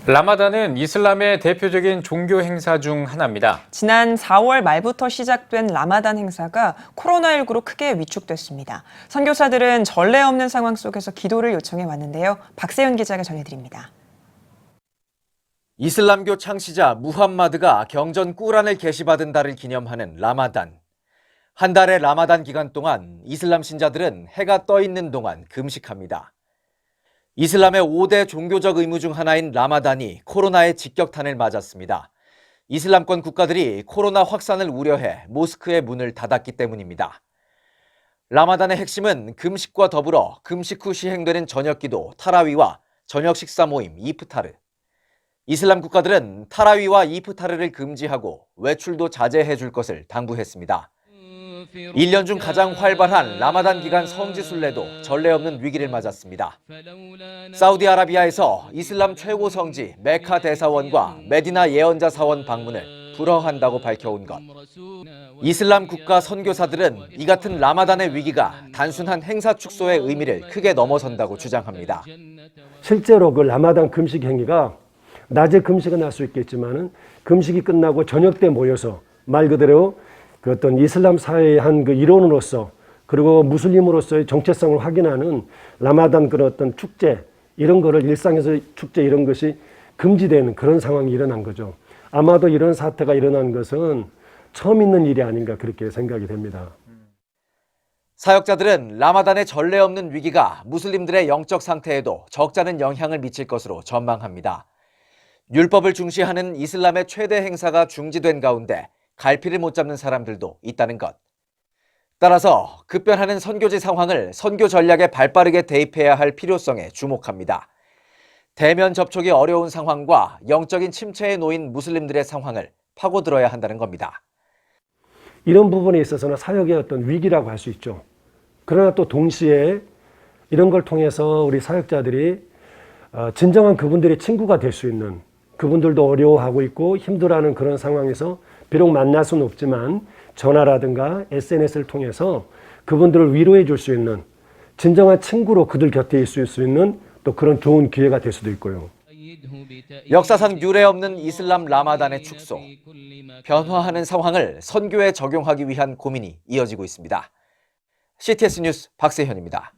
라마단은 이슬람의 대표적인 종교 행사 중 하나입니다. 지난 4월 말부터 시작된 라마단 행사가 코로나19로 크게 위축됐습니다. 선교사들은 전례 없는 상황 속에서 기도를 요청해 왔는데요. 박세윤 기자가 전해드립니다. 이슬람교 창시자 무함마드가 경전 꾸란을 계시받은 달을 기념하는 라마단. 한 달의 라마단 기간 동안 이슬람 신자들은 해가 떠 있는 동안 금식합니다. 이슬람의 5대 종교적 의무 중 하나인 라마단이 코로나의 직격탄을 맞았습니다. 이슬람권 국가들이 코로나 확산을 우려해 모스크의 문을 닫았기 때문입니다. 라마단의 핵심은 금식과 더불어 금식 후 시행되는 저녁기도 타라위와 저녁 식사 모임 이프타르. 이슬람 국가들은 타라위와 이프타르를 금지하고 외출도 자제해 줄 것을 당부했습니다. 1년 중 가장 활발한 라마단 기간 성지순례도 전례 없는 위기를 맞았습니다. 사우디아라비아에서 이슬람 최고 성지 메카 대사원과 메디나 예언자 사원 방문을 불허한다고 밝혀온 것. 이슬람 국가 선교사들은 이 같은 라마단의 위기가 단순한 행사 축소의 의미를 크게 넘어선다고 주장합니다. 실제로 그 라마단 금식 행위가 낮에 금식은 할 수 있겠지만은 금식이 끝나고 저녁 때 모여서 말 그대로 그 어떤 이슬람 사회의 한 그 일원으로서 그리고 무슬림으로서의 정체성을 확인하는 라마단 그런 어떤 축제 이런 거를 일상에서 축제 이런 것이 금지되는 그런 상황이 일어난 거죠. 아마도 이런 사태가 일어난 것은 처음 있는 일이 아닌가 그렇게 생각이 됩니다. 사역자들은 라마단의 전례 없는 위기가 무슬림들의 영적 상태에도 적잖은 영향을 미칠 것으로 전망합니다. 율법을 중시하는 이슬람의 최대 행사가 중지된 가운데 갈피를 못 잡는 사람들도 있다는 것. 따라서 급변하는 선교지 상황을 선교 전략에 발빠르게 대입해야 할 필요성에 주목합니다. 대면 접촉이 어려운 상황과 영적인 침체에 놓인 무슬림들의 상황을 파고들어야 한다는 겁니다. 이런 부분에 있어서는 사역의 어떤 위기라고 할 수 있죠. 그러나 또 동시에 이런 걸 통해서 우리 사역자들이 진정한 그분들의 친구가 될 수 있는, 그분들도 어려워하고 있고 힘들어하는 그런 상황에서 비록 만날 수는 없지만 전화라든가 SNS를 통해서 그분들을 위로해 줄 수 있는 진정한 친구로 그들 곁에 있을 수 있는 또 그런 좋은 기회가 될 수도 있고요. 역사상 유례 없는 이슬람 라마단의 축소. 변화하는 상황을 선교에 적용하기 위한 고민이 이어지고 있습니다. CTS 뉴스 박세현입니다.